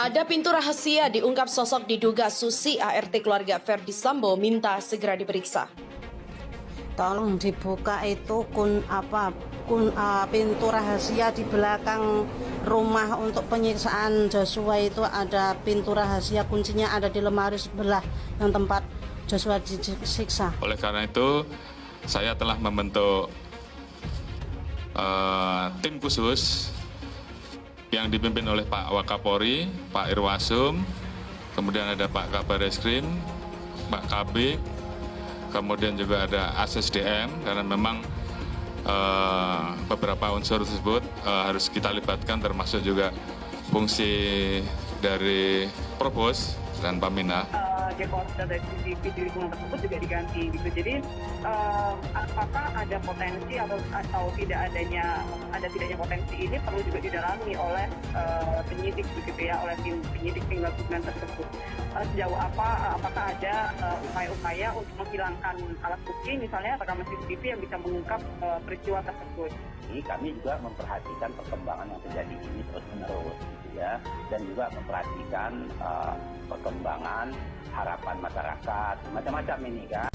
Ada pintu rahasia diungkap sosok diduga Susi ART keluarga Ferdi Sambo minta segera diperiksa. Tolong dibuka itu pintu rahasia di belakang rumah untuk penyiksaan Joshua. Itu ada pintu rahasia, kuncinya ada di lemari sebelah yang tempat Joshua disiksa. Oleh karena itu saya telah membentuk tim khusus yang dipimpin oleh Pak Wakapolri, Pak Irwasum, kemudian ada Pak Kabar Eskrim, Pak Kabik, kemudian juga ada ASSDM, karena memang beberapa unsur tersebut harus kita libatkan, termasuk juga fungsi dari Provos dan Pamina. Dekoder dari CCTV di lingkungan tersebut juga diganti gitu. Jadi apakah ada potensi atau tidaknya potensi ini perlu juga didalami oleh penyidik begitu ya, oleh tim penyidik tinggal dokumen tersebut. Sejauh apakah ada upaya-upaya untuk menghilangkan alat bukti, misalnya rekaman CCTV yang bisa mengungkap peristiwa tersebut. Kami juga memperhatikan perkembangan yang terjadi ini terus-menerus gitu ya, dan juga memperhatikan perkembangan harapan masyarakat, macam-macam ini kan.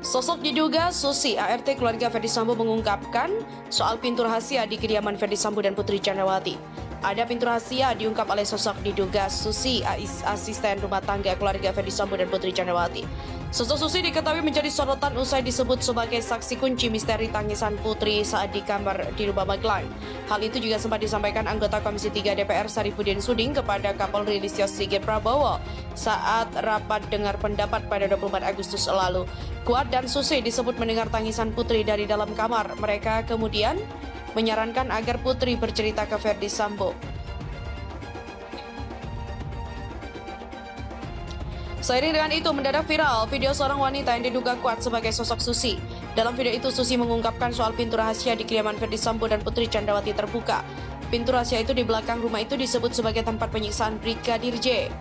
Sosok diduga Susi ART keluarga Ferdi Sambo mengungkapkan soal pintu rahasia di kediaman Ferdi Sambo dan Putri Chandrawati. Ada pintu rahasia diungkap oleh sosok diduga Susi, asisten rumah tangga keluarga Ferdi Sambo dan Putri Chandrawati. Sosok Susi diketahui menjadi sorotan usai disebut sebagai saksi kunci misteri tangisan Putri saat di kamar di rumah Magelang. Hal itu juga sempat disampaikan anggota Komisi 3 DPR Sarifudin Suding kepada Kapolri Listio Sigit Prabowo saat rapat dengar pendapat pada 24 Agustus lalu. Kuat dan Susi disebut mendengar tangisan Putri dari dalam kamar. Mereka kemudian menyarankan agar Putri bercerita ke Ferdi Sambo. Seiring dengan itu, mendadak viral video seorang wanita yang diduga kuat sebagai sosok Susi. Dalam video itu, Susi mengungkapkan soal pintu rahasia di kediaman Ferdi Sambo dan Putri Chandrawati terbuka. Pintu rahasia itu di belakang rumah itu disebut sebagai tempat penyiksaan Brigadir J.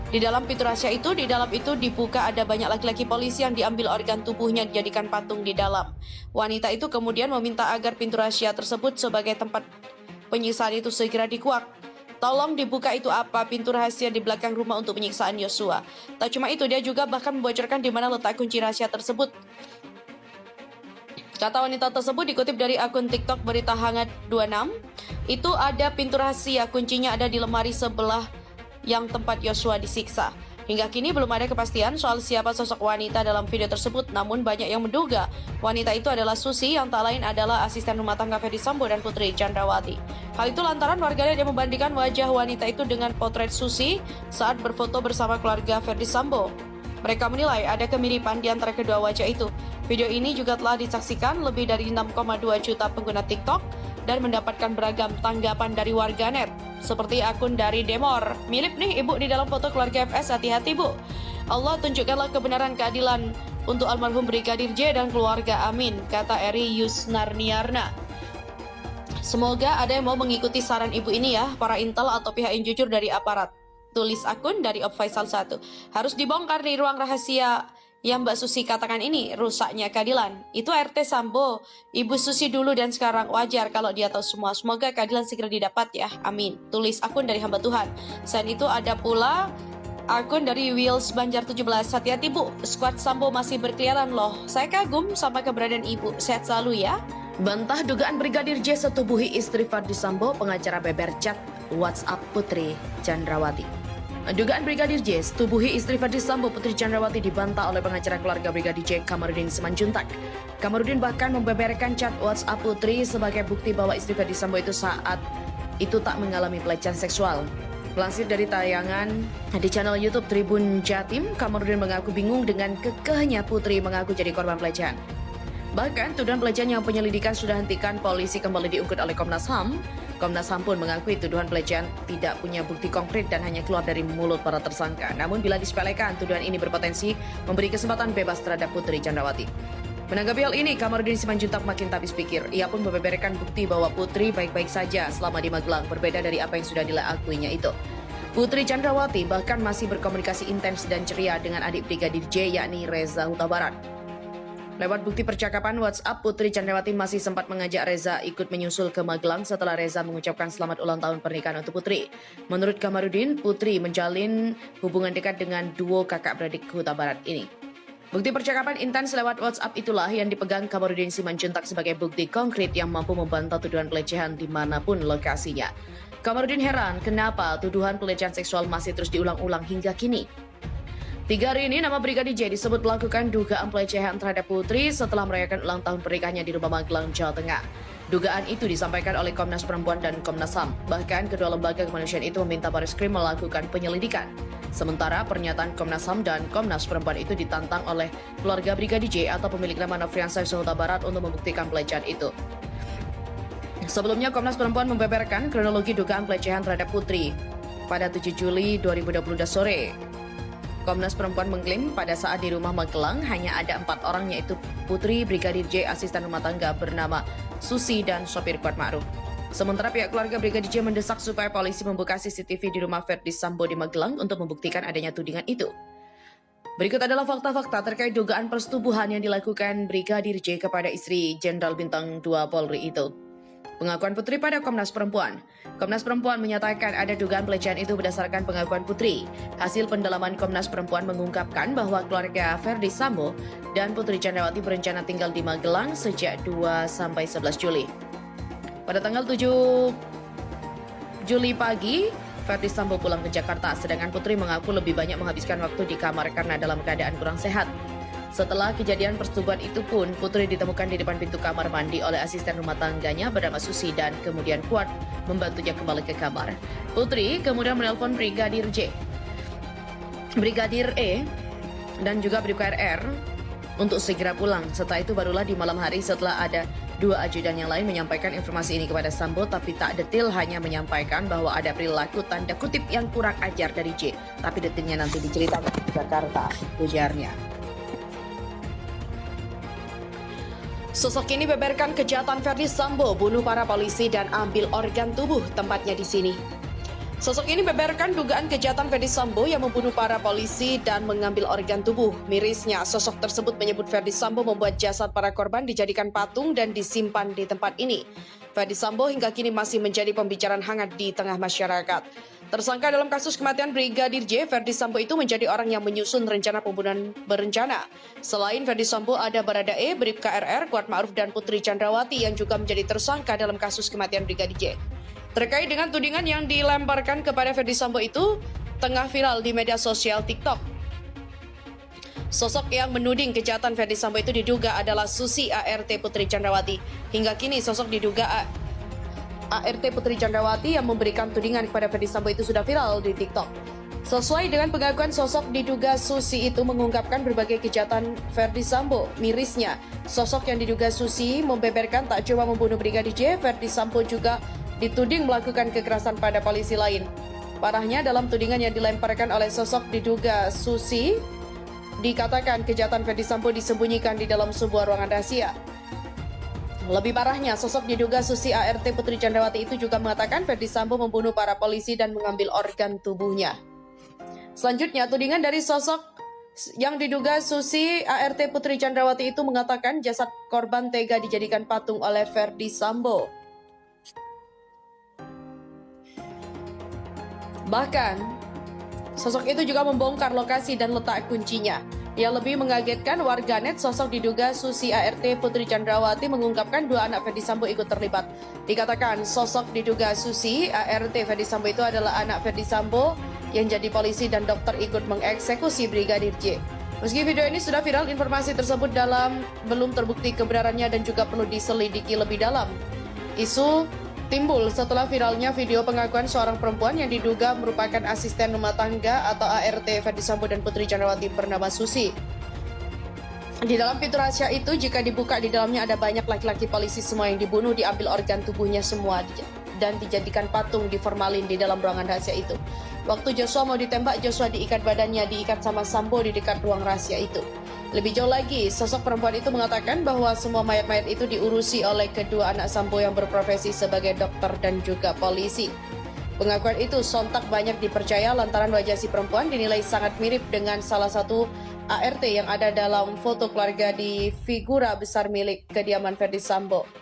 Di dalam pintu rahasia itu, dibuka ada banyak laki-laki polisi yang diambil organ tubuhnya dijadikan patung di dalam. Wanita itu kemudian meminta agar pintu rahasia tersebut sebagai tempat penyiksaan itu segera dikuak. Tolong dibuka itu apa pintu rahasia di belakang rumah untuk penyiksaan Yosua. Tak cuma itu, dia juga bahkan membocorkan di mana letak kunci rahasia tersebut. Kata wanita tersebut dikutip dari akun TikTok Berita Hangat 26. Itu ada pintu rahasia, kuncinya ada di lemari sebelah yang tempat Yosua disiksa. Hingga kini belum ada kepastian soal siapa sosok wanita dalam video tersebut, namun banyak yang menduga wanita itu adalah Susi yang tak lain adalah asisten rumah tangga Ferdi Sambo dan Putri Chandrawati. Hal itu lantaran warganet yang membandingkan wajah wanita itu dengan potret Susi saat berfoto bersama keluarga Ferdi Sambo. Mereka menilai ada kemiripan di antara kedua wajah itu. Video ini juga telah disaksikan lebih dari 6,2 juta pengguna TikTok dan mendapatkan beragam tanggapan dari warganet. Seperti akun dari Demor, "Mirip nih ibu di dalam foto keluarga FS, hati-hati bu. Allah tunjukkanlah kebenaran keadilan untuk almarhum Brigadir J dan keluarga, amin," kata Eri Yusnarniarna. Semoga ada yang mau mengikuti saran ibu ini ya, para intel atau pihak yang jujur dari aparat. Tulis akun dari Op Faisal 1. Harus dibongkar nih ruang rahasia yang Mbak Susi katakan ini, rusaknya keadilan. Itu RT Sambo, Ibu Susi dulu dan sekarang, wajar kalau dia tahu semua. Semoga keadilan segera didapat ya, amin. Tulis akun dari hamba Tuhan. Selain itu ada pula akun dari Wheels Banjar 17. Hati-hati bu, skuad Sambo masih berkeliaran loh. Saya kagum sama keberadaan ibu, sehat selalu ya. Bantah dugaan Brigadir J setubuhi istri Ferdi Sambo, pengacara beber chat WhatsApp Putri Chandrawati. Dugaan Brigadir J setubuhi istri Ferdi Sambo, Putri Chandrawati dibantah oleh pengacara keluarga Brigadir J, Kamarudin Simanjuntak. Kamarudin bahkan membeberkan chat WhatsApp Putri sebagai bukti bahwa istri Ferdi Sambo itu saat itu tak mengalami pelecehan seksual. Lansir dari tayangan di channel YouTube Tribun Jatim, Kamarudin mengaku bingung dengan kekehnya Putri mengaku jadi korban pelecehan. Bahkan tuduhan pelecehan yang penyelidikan sudah hentikan polisi kembali diungkit oleh Komnas HAM. Komnas HAM pun mengakui tuduhan pelecehan tidak punya bukti konkret dan hanya keluar dari mulut para tersangka. Namun bila disepelekan, tuduhan ini berpotensi memberi kesempatan bebas terhadap Putri Chandrawati. Menanggapi hal ini, Kamarudin Simanjuntak makin habis pikir. Ia pun membeberkan bukti bahwa Putri baik-baik saja selama di Magelang, berbeda dari apa yang sudah diakuinya itu. Putri Chandrawati bahkan masih berkomunikasi intens dan ceria dengan adik Brigadir J, yakni Reza Huta Barat. Lewat bukti percakapan WhatsApp, Putri Chandrawati masih sempat mengajak Reza ikut menyusul ke Magelang setelah Reza mengucapkan selamat ulang tahun pernikahan untuk Putri. Menurut Kamarudin, Putri menjalin hubungan dekat dengan duo kakak-beradik Huta Barat ini. Bukti percakapan intens lewat WhatsApp itulah yang dipegang Kamarudin Simanjuntak sebagai bukti konkret yang mampu membantah tuduhan pelecehan dimanapun lokasinya. Kamarudin heran kenapa tuduhan pelecehan seksual masih terus diulang-ulang hingga kini. 3 hari ini nama Brigadir J disebut melakukan dugaan pelecehan terhadap Putri setelah merayakan ulang tahun pernikahannya di rumah Magelang, Jawa Tengah. Dugaan itu disampaikan oleh Komnas Perempuan dan Komnas HAM. Bahkan kedua lembaga kemanusiaan itu meminta Barreskrim melakukan penyelidikan. Sementara pernyataan Komnas HAM dan Komnas Perempuan itu ditantang oleh keluarga Brigadir J atau pemilik nama Nofriansah Huta Barat untuk membuktikan pelecehan itu. Sebelumnya Komnas Perempuan membeberkan kronologi dugaan pelecehan terhadap Putri pada 7 Juli 2022 sore. Komnas Perempuan mengklaim pada saat di rumah Magelang hanya ada 4 orang, yaitu Putri, Brigadir J, asisten rumah tangga bernama Susi, dan sopir Kuat Ma'ruf. Sementara pihak keluarga Brigadir J mendesak supaya polisi membuka CCTV di rumah Verdi Sambo di Magelang untuk membuktikan adanya tudingan itu. Berikut adalah fakta-fakta terkait dugaan persetubuhan yang dilakukan Brigadir J kepada istri Jenderal Bintang 2 Polri itu. Pengakuan Putri pada Komnas Perempuan. Komnas Perempuan menyatakan ada dugaan pelecehan itu berdasarkan pengakuan Putri. Hasil pendalaman Komnas Perempuan mengungkapkan bahwa keluarga Verdi Sambo dan Putri Chandrawati berencana tinggal di Magelang sejak 2-11 Juli. Pada tanggal 7 Juli pagi, Verdi Sambo pulang ke Jakarta, sedangkan Putri mengaku lebih banyak menghabiskan waktu di kamar karena dalam keadaan kurang sehat. Setelah kejadian persetubuhan itu pun, Putri ditemukan di depan pintu kamar mandi oleh asisten rumah tangganya bernama Susi dan kemudian Kuat membantunya kembali ke kamar. Putri kemudian menelpon Brigadir J, Brigadir E, dan juga Bribka RR untuk segera pulang. Setelah itu barulah di malam hari setelah ada 2 ajudan yang lain menyampaikan informasi ini kepada Sambo, tapi tak detail, hanya menyampaikan bahwa ada perilaku tanda kutip yang kurang ajar dari J. Tapi detailnya nanti diceritakan di Jakarta, ujarnya. Sosok ini beberkan kejahatan Verdi Sambo, bunuh para polisi dan ambil organ tubuh, tempatnya di sini. Sosok ini beberkan dugaan kejahatan Verdi Sambo yang membunuh para polisi dan mengambil organ tubuh. Mirisnya, sosok tersebut menyebut Verdi Sambo membuat jasad para korban dijadikan patung dan disimpan di tempat ini. Verdi Sambo hingga kini masih menjadi pembicaraan hangat di tengah masyarakat. Tersangka dalam kasus kematian Brigadir J, Verdi Sambo itu menjadi orang yang menyusun rencana pembunuhan berencana. Selain Verdi Sambo, ada Baradae, Bribka RR, Kuat Ma'ruf, dan Putri Chandrawati yang juga menjadi tersangka dalam kasus kematian Brigadir J. Terkait dengan tudingan yang dilemparkan kepada Verdi Sambo itu, tengah viral di media sosial TikTok. Sosok yang menuding kejahatan Verdi Sambo itu diduga adalah Susi ART Putri Chandrawati. Hingga kini sosok diduga ART Putri Chandrawati yang memberikan tudingan kepada Verdi Sambo itu sudah viral di TikTok. Sesuai dengan pengakuan sosok diduga Susi itu mengungkapkan berbagai kejahatan Verdi Sambo. Mirisnya, sosok yang diduga Susi membeberkan tak cuma membunuh Brigadir J, Verdi Sambo juga dituding melakukan kekerasan pada polisi lain. Parahnya, dalam tudingan yang dilemparkan oleh sosok diduga Susi, dikatakan kejahatan Verdi Sambo disembunyikan di dalam sebuah ruangan rahasia. Lebih parahnya, sosok diduga Susi ART Putri Chandrawati itu juga mengatakan Verdi Sambo membunuh para polisi dan mengambil organ tubuhnya. Selanjutnya, tudingan dari sosok yang diduga Susi ART Putri Chandrawati itu mengatakan jasad korban tega dijadikan patung oleh Verdi Sambo. Bahkan, sosok itu juga membongkar lokasi dan letak kuncinya. Yang lebih mengagetkan warganet, sosok diduga Susi ART Putri Chandrawati mengungkapkan 2 anak Verdi Sambo ikut terlibat. Dikatakan sosok diduga Susi ART Verdi Sambo itu adalah anak Verdi Sambo yang jadi polisi dan dokter ikut mengeksekusi Brigadir J. Meski video ini sudah viral, informasi tersebut belum terbukti kebenarannya dan juga perlu diselidiki lebih dalam. Isu timbul setelah viralnya video pengakuan seorang perempuan yang diduga merupakan asisten rumah tangga atau ART Verdi Sambo dan Putri Chandrawati bernama Susi. Di dalam pintu rahasia itu, jika dibuka, di dalamnya ada banyak laki-laki polisi semua yang dibunuh, diambil organ tubuhnya semua dan dijadikan patung di formalin di dalam ruangan rahasia itu. Waktu Joshua mau ditembak, Joshua diikat badannya, diikat sama Sambo di dekat ruang rahasia itu. Lebih jauh lagi, sosok perempuan itu mengatakan bahwa semua mayat-mayat itu diurusi oleh kedua anak Sambo yang berprofesi sebagai dokter dan juga polisi. Pengakuan itu sontak banyak dipercaya lantaran wajah si perempuan dinilai sangat mirip dengan salah satu ART yang ada dalam foto keluarga di figura besar milik kediaman Verdi Sambo.